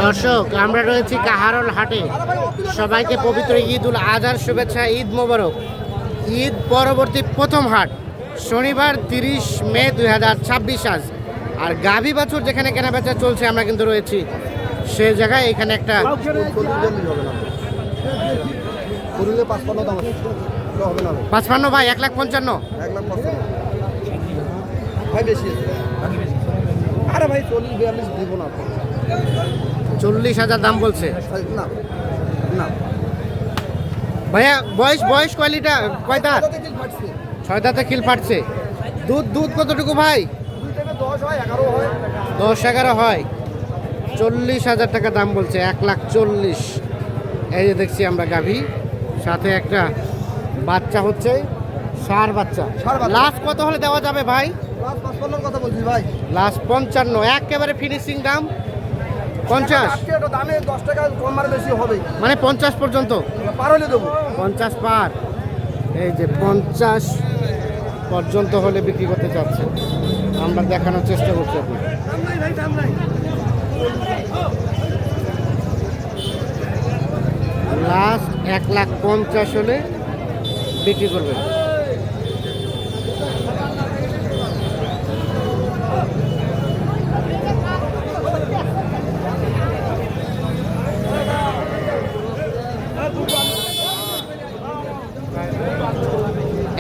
দর্শক, আমরা রয়েছি কাহারোল হাটে। সবাইকে পবিত্র ঈদ উল আজহার শুভেচ্ছা, ঈদ মোবারক। ঈদ পরবর্তী প্রথম হাট শনিবার 30 মে 2026 আজ। আর গাভী বাছুর যেখানে কেনাবেচা চলছে আমরা কিন্তু রয়েছি সে জায়গায়। এখানে একটা 55 ভাই, 1,55,000 ভাই বেশি। আরে ভাই 40-42 দিব না, 40,000 দাম বলছে। না না ভাইয়া বয়স কয় দাঁত? 6 দাঁতে খিল ফাটছে। দুধ কতটুকু ভাই? 10 হয়, 11 হয়। 10-11 হয়। 40,000 টাকা দাম বলছে, 1,40,000। এই যে দেখছি আমরা গাভী, সাথে একটা বাচ্চা হচ্ছে, ষাঁড় বাচ্চা। লাস্ট কত হলে দেওয়া যাবে ভাই? লাস্ট 55 কথা বলছি ভাই। লাস্ট 55, একেবারে ফিনিশিং দাম 50। আজকে এটা দামে 10 টাকা কম আর বেশি হবে, মানে 50 পর্যন্ত পার হলে দেবো। 50 পার। এই যে 50 পর্যন্ত হলে বিক্রি করতে চাচ্ছে, আমরা দেখানোর চেষ্টা করছি আপনি। লাস্ট 1,50,000 হলে বিক্রি করবেন।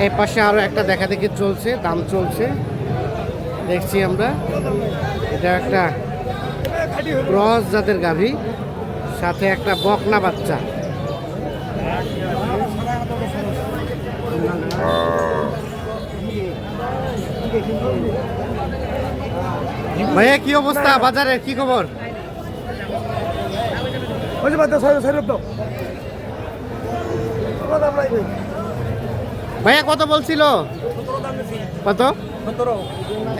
এই পাশে আরো একটা দেখা দেখি চলছে, দাম চলছে দেখছি আমরা। এটা একটা ক্রস জাতের গাভী, সাথে একটা বকনা বাচ্চা। ভাইয়া কি অবস্থা বাজারের, কি খবর? ভাইয়া কত বলছিল? কত?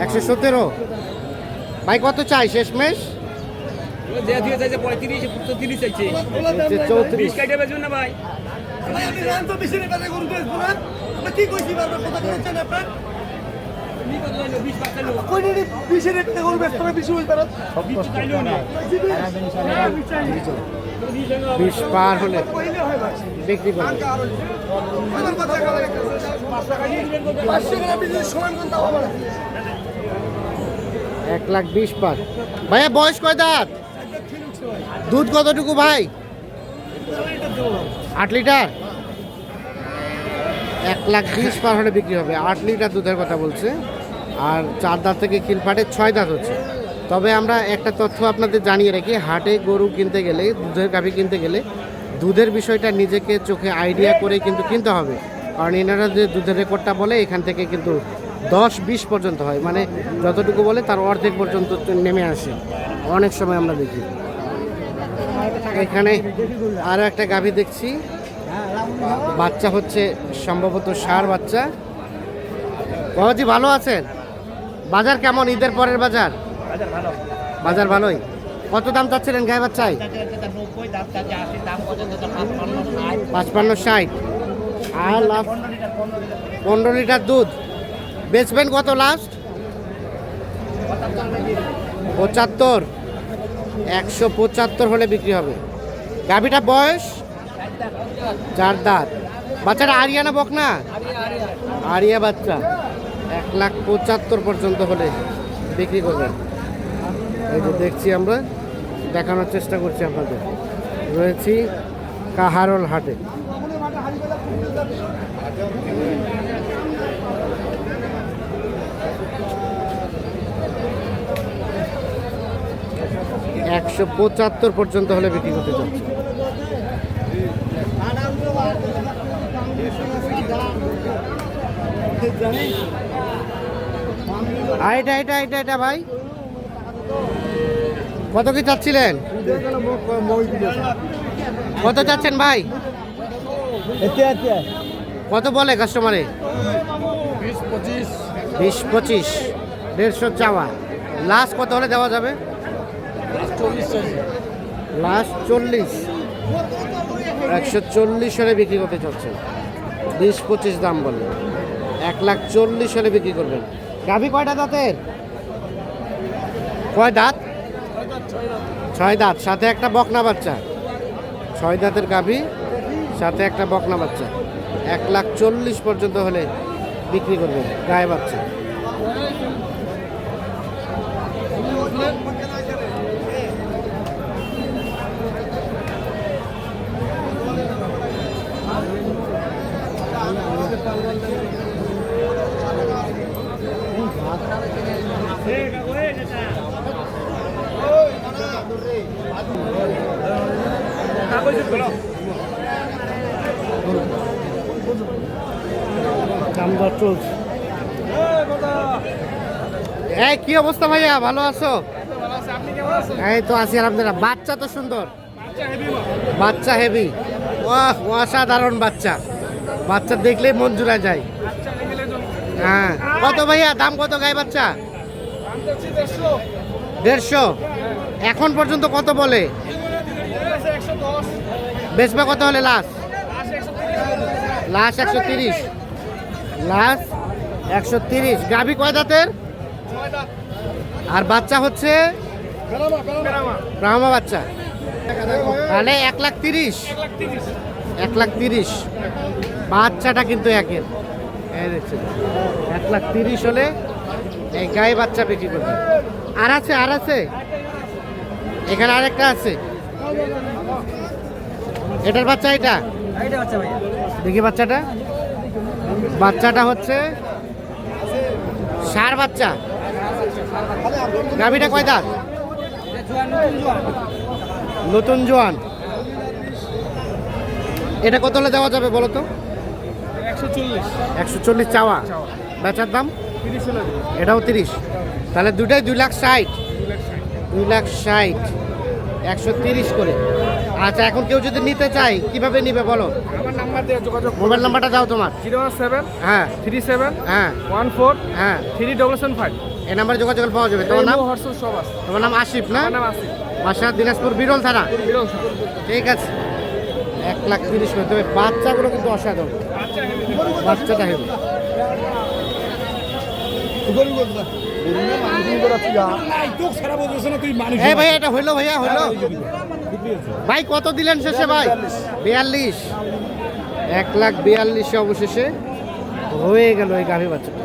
117। ভাই কত চাই শেষমেশ? 20 পার হলে বিক্রি করবে। 1,20,000 পার। ভাইয়া বয়স কয় দাঁত? দুধ কতটুকু ভাই? 8 লিটার। 1,20,000 পার হলে বিক্রি হবে। 8 লিটার দুধের কথা বলছে। আর 4 দাঁত থেকে খিল ফাটে, 6 দাঁত হচ্ছে। তবে আমরা একটা তথ্য আপনাদের জানিয়ে রাখি, হাটে গরু কিনতে গেলে, দুধের গাভী কিনতে গেলে দুধের বিষয়টা নিজেকে চোখে আইডিয়া করে কিন্তু কিনতে হবে। কারণ এনারা যে দুধের রেকর্ডটা বলে এখান থেকে কিন্তু 10-20 পর্যন্ত হয়, মানে যতটুকু বলে তার অর্ধেক পর্যন্ত নেমে আসে অনেক সময় আমরা দেখি। এখানে আরও একটা গাভী দেখছি, বাচ্চা হচ্ছে সম্ভবত ষাঁড় বাচ্চা। বাবাজি ভালো আছেন? বাজার কেমন ঈদের পরের বাজার? বাজার ভালোই। কত দাম চাচ্ছিলেন গায়ে বাচ্চায়? 55-60। আর লাস্ট 15 লিটার দুধ বেচবেন কত লাস্ট? 75। 175 হলে বিক্রি হবে। গাভীটা বয়স 4 দাঁত। বাচ্চাটা আরিয়া না বকনা? আরিয়া বাচ্চা। 1,75,000 পর্যন্ত হলে বিক্রি করবেন। এই যে দেখছি আমরা, দেখানোর চেষ্টা করছি আপনাদের। রয়েছি কাহারোল হাটে। $175 পর্যন্ত হলে বিক্রি করতে চাচ্ছে। এটা ভাই কত কি চাচ্ছিলেন? কত চাচ্ছেন ভাই? কত বলে কাস্টমারে? 20-25। 150 চাওয়া। লাস্ট কত হলে দেওয়া যাবে? লাস্ট 40। 140 হলে বিক্রি করতে চাচ্ছে। 20-25 দাম বলে। 1,40,000 হলে বিক্রি করবেন। গাভী কয়টা দাঁতের? কয় দাঁত? ছয় দাঁত, সাথে একটা বকনা বাচ্চা। 6 দাঁতের গাভী, সাথে একটা বকনা বাচ্চা। 1,40,000 পর্যন্ত হলে বিক্রি করবে গায়ে বাচ্চা। দামদর চলছে। এই কি অবস্থা ভাইয়া, ভালো আছো? এই তো আছি আলহামদুলিল্লাহ। বাচ্চা তো সুন্দর, বাচ্চা হেভি, বাহ অসাধারণ বাচ্চা। বাচ্চা দেখলেই মন জুড়া যায়। হ্যাঁ, কত ভাইয়া দাম কত গায়ে বাচ্চা? 150। এখন পর্যন্ত কত বলে? বেচবা কত হলে লাস্ট? লাস্ট 130। লাস্ট 130। গাভী কয় দাঁতের? আর বাচ্চা হচ্ছে ব্রাহ্মা বাচ্চা। তাহলে 1,30,000। 1,30,000। বাচ্চাটা কিন্তু একের, এই দেখছেন 1,30,000 হলে এই গায়ে বাচ্চা বিক্রি করবে। আর আছে, আর আছে, এখানে আরেকটা আছে। এটার বাচ্চা, এটা দেখি বাচ্চাটা। বাচ্চাটা হচ্ছে ষাঁড় বাচ্চা। গাভীটা কয় দাঁত? নতুন জোয়ান। এটা কত হলে দেওয়া যাবে বলো তো? 140 চাওয়া, বেচার দাম এটাও 30। তাহলে দুটাই 2,60,000। 2,60,000, 130 করে। আচ্ছা, এখন কেউ যদি নিতে চায় কিভাবে নিবে বলো? আমার নাম্বার দিয়ে যোগাযোগ। মোবাইল নাম্বারটা দাও তোমার। 017 হ্যাঁ 37 হ্যাঁ 14 হ্যাঁ 3775। এই নাম্বারে যোগাযোগ পাওয়া যাবে। তোমার নাম? হোয়াটসঅ্যাপ সব আছে। তোমার নাম আসিফ না? আমার নাম আসিফ। বাসা দিনাজপুর বিরল থানা। বিরল। ঠিক আছে, 1,30,000 করে। তবে বাচ্চাগুলো কিন্তু অসাধারণ, বাচ্চাটা হেবি। এই ভাইয়া এটা হইলো, ভাইয়া হইলো ভাই, কত দিলেন শেষে ভাই? 42। 1,42,000 অবশেষে হয়ে গেল এই গাভী বাচ্চাটা।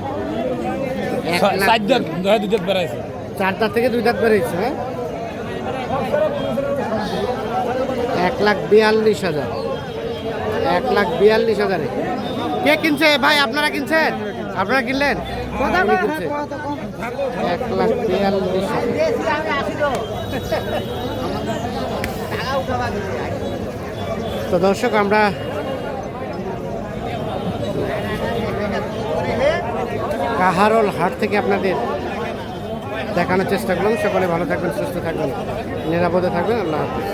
4 দাঁত থেকে 2 দাঁত বেরিয়েছে। হ্যাঁ, 1,42,000। 1,42,000 কে কিনছে ভাই? আপনারা কিনছেন? আপনারা কিনলেন? 1,42,000। তো দর্শক, আমরা কাহারোল হাট থেকে আপনাদের দেখানোর চেষ্টা করলাম। সকলে ভালো থাকবেন, সুস্থ থাকবেন, নিরাপদে থাকবেন। আল্লাহ হাফেজ।